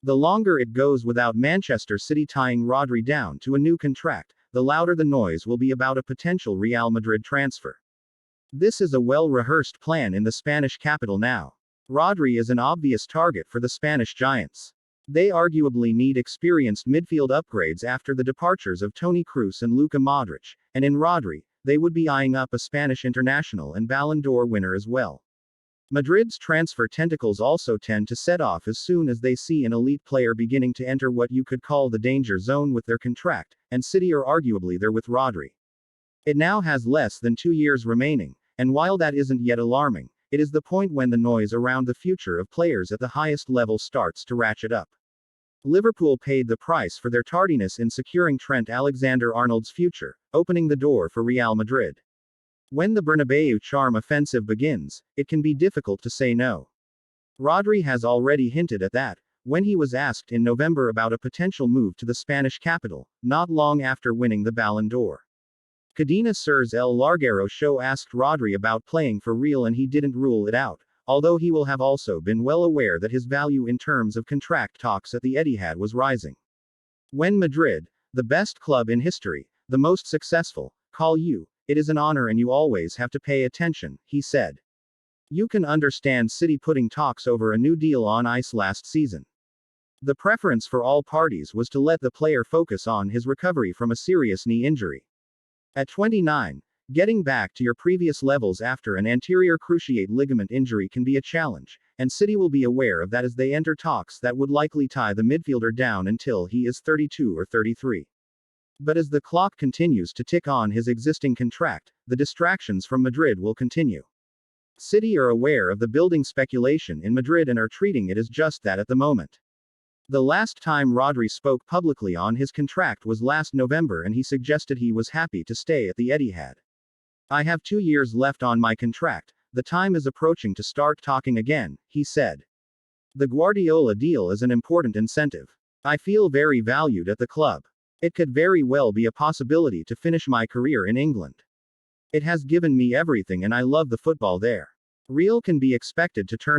The longer it goes without Manchester City tying Rodri down to a new contract, the louder the noise will be about a potential Real Madrid transfer. This is a well-rehearsed plan in the Spanish capital now. Rodri is an obvious target for the Spanish giants. They arguably need experienced midfield upgrades after the departures of Toni Kroos and Luka Modric, and in Rodri, they would be eyeing up a Spanish international and Ballon d'Or winner as well. Madrid's transfer tentacles also tend to set off as soon as they see an elite player beginning to enter what you could call the danger zone with their contract, and City are arguably there with Rodri. It now has less than 2 years remaining, and while that isn't yet alarming, it is the point when the noise around the future of players at the highest level starts to ratchet up. Liverpool paid the price for their tardiness in securing Trent Alexander-Arnold's future, opening the door for Real Madrid. When the Bernabeu charm offensive begins, it can be difficult to say no. Rodri has already hinted at that, when he was asked in November about a potential move to the Spanish capital, not long after winning the Ballon d'Or. Cadena Ser's El Larguero show asked Rodri about playing for Real and he didn't rule it out, although he will have also been well aware that his value in terms of contract talks at the Etihad was rising. When Madrid, the best club in history, the most successful, call you, it is an honor and you always have to pay attention, he said. You can understand City putting talks over a new deal on ice last season. The preference for all parties was to let the player focus on his recovery from a serious knee injury. At 29, getting back to your previous levels after an anterior cruciate ligament injury can be a challenge, and City will be aware of that as they enter talks that would likely tie the midfielder down until he is 32 or 33. But as the clock continues to tick on his existing contract, the distractions from Madrid will continue. City are aware of the building speculation in Madrid and are treating it as just that at the moment. The last time Rodri spoke publicly on his contract was last November and he suggested he was happy to stay at the Etihad. I have 2 years left on my contract, the time is approaching to start talking again, he said. The Guardiola deal is an important incentive. I feel very valued at the club. It could very well be a possibility to finish my career in England. It has given me everything and I love the football there. Real can be expected to turn